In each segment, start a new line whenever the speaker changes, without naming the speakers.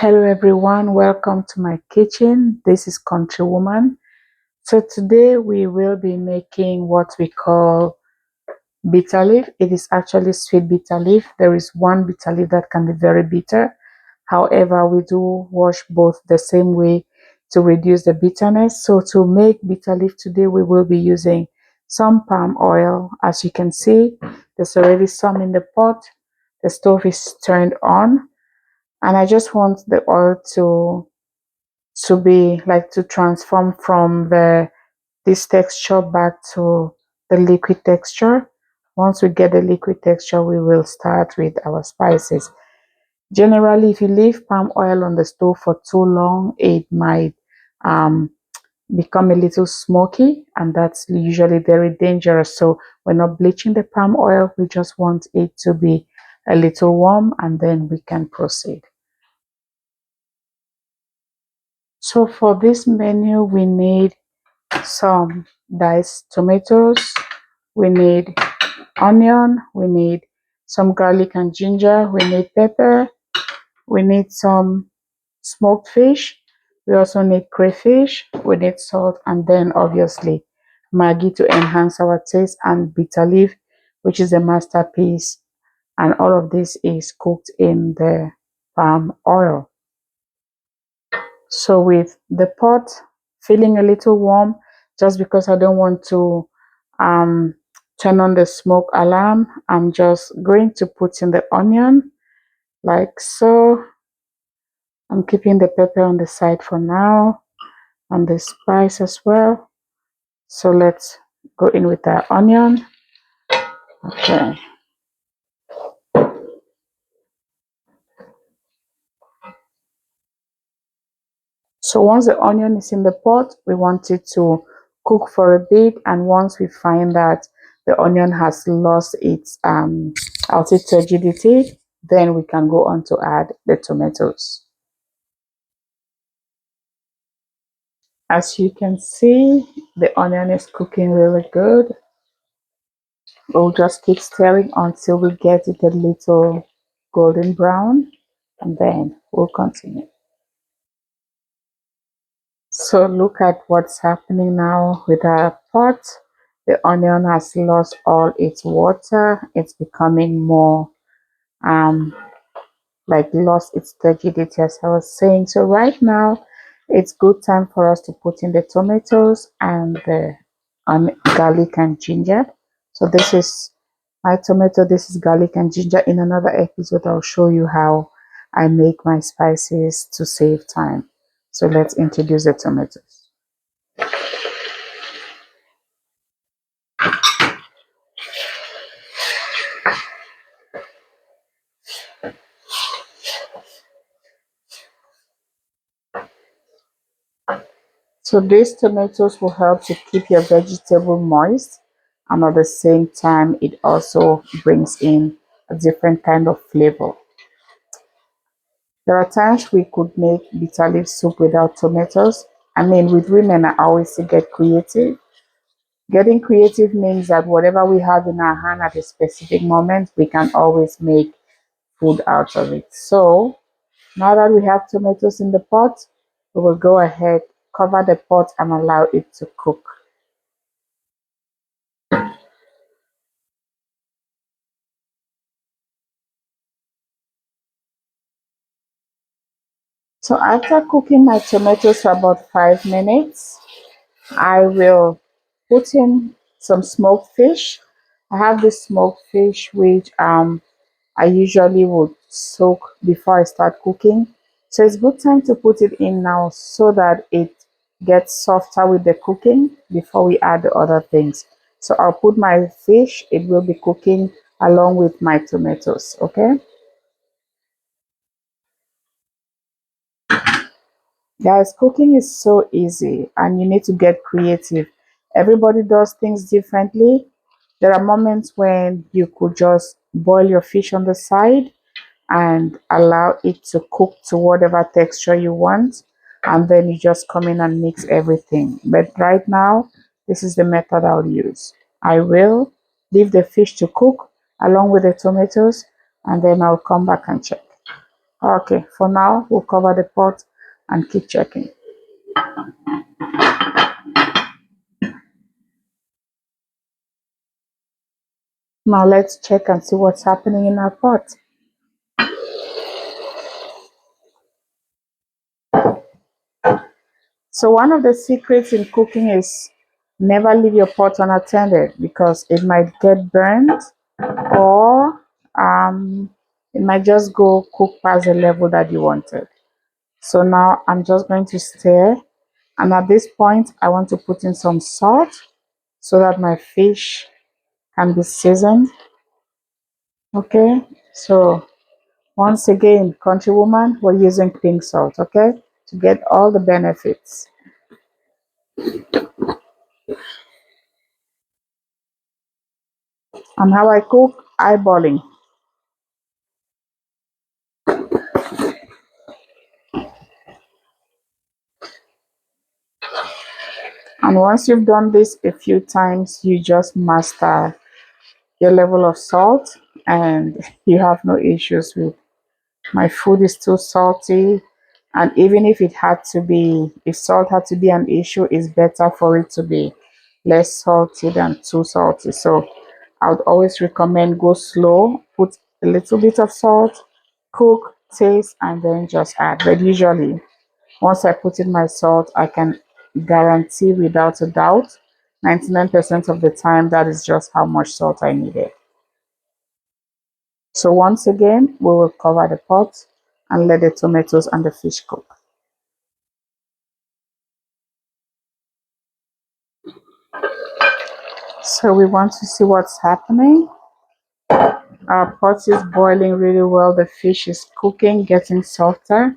Hello everyone, welcome to my kitchen. This is Country Woman. So today we will be making what we call bitter leaf. It is actually sweet bitter leaf. There is one bitter leaf that can be very bitter. However, we do wash both the same way to reduce the bitterness. So to make bitter leaf today, we will be using some palm oil. As you can see, there's already some in the pot. The stove is turned on, and I just want the oil to be like to transform from this texture back to the liquid texture. Once we get the liquid texture, we will start with our spices. Generally, if you leave palm oil on the stove for too long, it might um, become a little smoky, and that's usually very dangerous. So we're not bleaching the palm oil. We just want it to be a little warm, and then we can proceed. So for this menu, we need some diced tomatoes, we need onion, we need some garlic and ginger, we need pepper, we need some smoked fish, we also need crayfish, we need salt, and then obviously Maggi to enhance our taste, and bitter leaf, which is a masterpiece. And all of this is cooked in the palm oil. So with the pot feeling a little warm, just because I don't want to um, turn on the smoke alarm, I'm just going to put in the onion like so. I'm keeping the pepper on the side for now, and the spice as well. So let's go in with our onion. Okay. So once the onion is in the pot, we want it to cook for a bit, and once we find that the onion has lost its I'll say turgidity, then we can go on to add the tomatoes. As you can see, the onion is cooking really good. We'll just keep stirring until we get it a little golden brown, and then we'll continue. So look at what's happening now with our pot. The onion has lost all its water. It's becoming more like lost its turgidity, as I was saying. So right now it's good time for us to put in the tomatoes and the garlic and ginger. So this is my tomato, this is garlic and ginger. In another episode, I'll show you how I make my spices to save time. So let's introduce the tomatoes. So these tomatoes will help to keep your vegetable moist, and at the same time it also brings in a different kind of flavor. There are times we could make bitter leaf soup without tomatoes. I mean, with women, I always say get creative. Getting creative means that whatever we have in our hand at a specific moment, we can always make food out of it. So now that we have tomatoes in the pot, we will go ahead, cover the pot, and allow it to cook. So after cooking my tomatoes for about 5 minutes, I will put in some smoked fish. I have this smoked fish which I usually would soak before I start cooking. So it's good time to put it in now so that it gets softer with the cooking before we add the other things. So I'll put my fish, it will be cooking along with my tomatoes, okay? Guys, cooking is so easy and you need to get creative. Everybody does things differently. There are moments when you could just boil your fish on the side and allow it to cook to whatever texture you want, and then you just come in and mix everything. But right now, this is the method I'll use. I will leave the fish to cook along with the tomatoes, and then I'll come back and check. Okay, for now, we'll cover the pot and keep checking. Now let's check and see what's happening in our pot. So one of the secrets in cooking is never leave your pot unattended because it might get burnt or it might just go cook past the level that you wanted. So now I'm just going to stir, and at this point I want to put in some salt so that my fish can be seasoned. Okay, so once again, countrywoman, we're using pink salt, okay, to get all the benefits. And how I cook, eyeballing. And once you've done this a few times, you just master your level of salt and you have no issues with my food is too salty. And even if it had to be, if salt had to be an issue, it's better for it to be less salty than too salty. So I would always recommend go slow, put a little bit of salt, cook, taste, and then just add. But usually, once I put in my salt, I can guarantee without a doubt, 99% of the time, that is just how much salt I needed. So once again, we will cover the pot and let the tomatoes and the fish cook. So we want to see what's happening. Our pot is boiling really well. The fish is cooking, getting softer.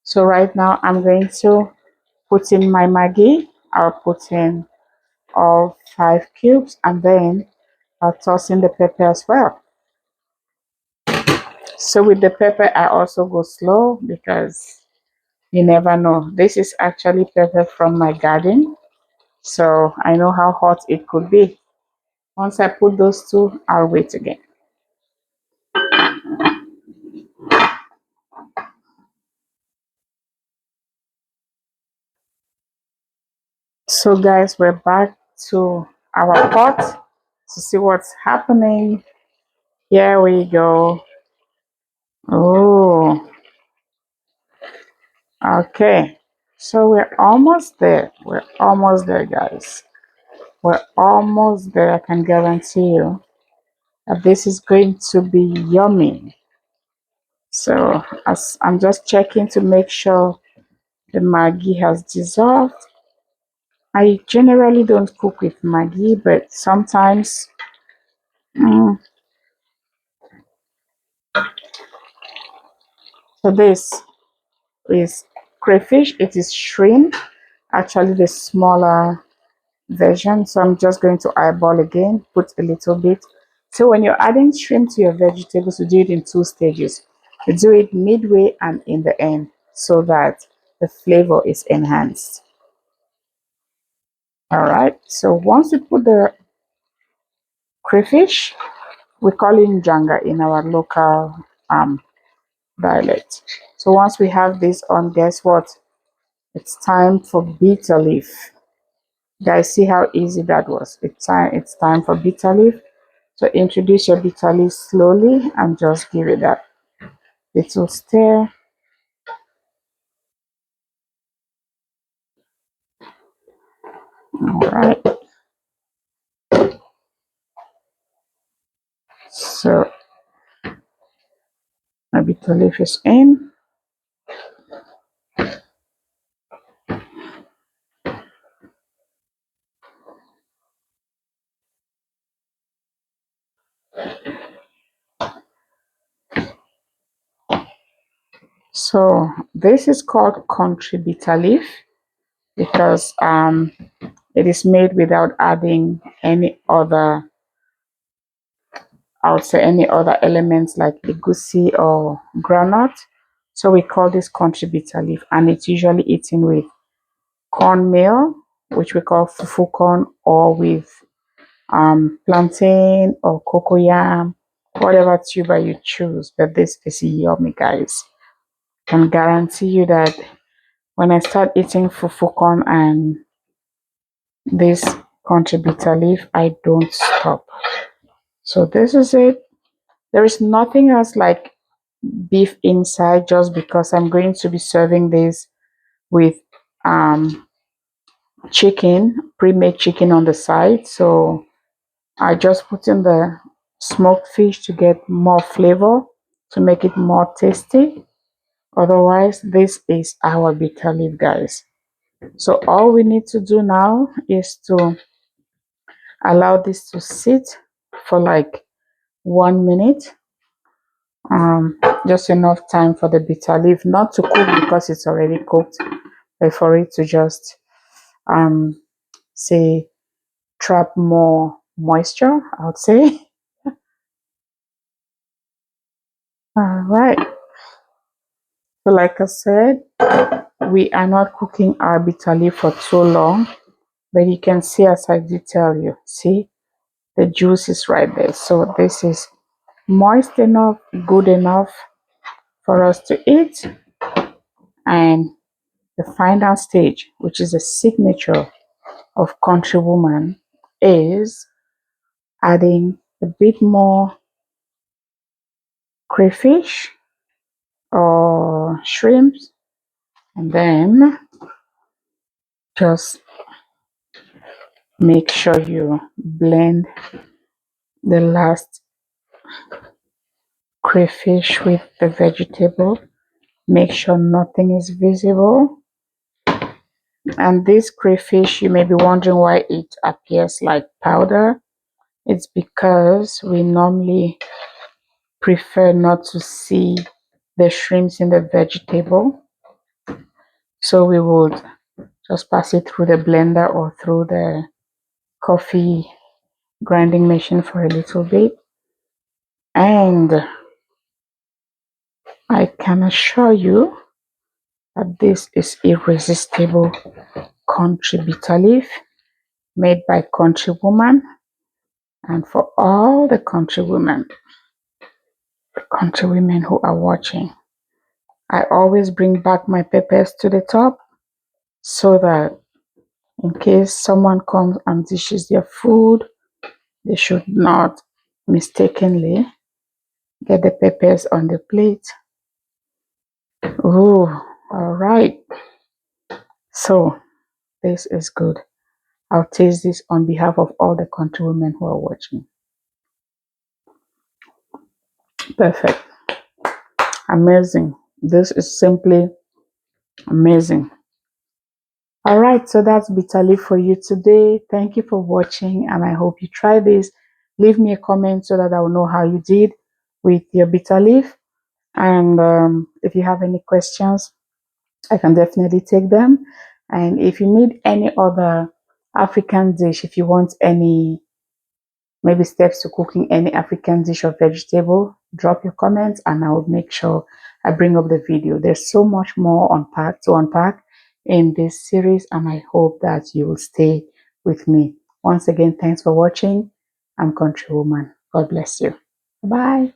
So right now I'm going to put in my Maggi. I'll put in all 5 cubes and then I'll toss in the pepper as well. So with the pepper, I also go slow because you never know. This is actually pepper from my garden. So I know how hot it could be. Once I put those two, I'll wait again. So guys, we're back to our pot to see what's happening. Here we go. Oh, okay. So we're almost there. We're almost there, guys. We're almost there. I can guarantee you that this is going to be yummy. So as I'm just checking to make sure the Maggi has dissolved. I generally don't cook with Maggi, but sometimes. mm, so this is crayfish. It is shrimp, actually the smaller version. So I'm just going to eyeball again, put a little bit. So when you're adding shrimp to your vegetables, you do it in 2 stages. You do it midway and in the end so that the flavor is enhanced. All right. So once you put the crayfish, we call it janga in our local dialect. So once we have this on, guess what? It's time for bitter leaf. Guys, see how easy that was. It's time for bitter leaf. So introduce your bitter leaf slowly and just give it that little stir. All right. So my bitter leaf is in. So this is called country bitter leaf because it is made without adding any other, I would say, any other elements like egusi or granite. So we call this country bitter leaf, and it's usually eaten with cornmeal, which we call fufu corn, or with plantain or cocoyam, whatever tuber you choose. But this is yummy, guys. can guarantee you that when I start eating fufu corn and this country bitter leaf, I don't stop. So this is it. There is nothing else like beef inside, just because I'm going to be serving this with um chicken, pre-made chicken on the side. So I just put in the smoked fish to get more flavor, to make it more tasty. Otherwise, this is our bitter leaf, guys. So all we need to do now is to allow this to sit for like 1 minute. Just enough time for the bitter leaf not to cook because it's already cooked, but for it to just um say trap more moisture, I would say. All right. So like I said, we are not cooking our bitter leaf for too long, but you can see, as I did tell you, see the juice is right there. So this is moist enough, good enough for us to eat. And the final stage, which is a signature of countrywoman, is adding a bit more crayfish or shrimps, and then just make sure you blend the last crayfish with the vegetable. Make sure nothing is visible. And this crayfish, you may be wondering why it appears like powder. It's because we normally prefer not to see the shrimps in the vegetable. So we would just pass it through the blender or through the coffee grinding machine for a little bit. And I can assure you that this is irresistible country bitter leaf made by country woman. And for all the country women who are watching, I always bring back my peppers to the top so that in case someone comes and dishes their food, they should not mistakenly get the peppers on the plate. Oh, all right. So this is good. I'll taste this on behalf of all the country women who are watching. Perfect. Amazing. This is simply amazing. All right, so that's bitter leaf for you today. Thank you for watching, and I hope you try this. Leave me a comment so that I will know how you did with your bitter leaf. And if you have any questions, I can definitely take them. And if you need any other African dish, if you want any maybe steps to cooking any African dish or vegetable, drop your comments and I will make sure I bring up the video. There's so much more to unpack in this series, and I hope that you will stay with me. Once again, thanks for watching. I'm Country Woman. God bless you. Bye.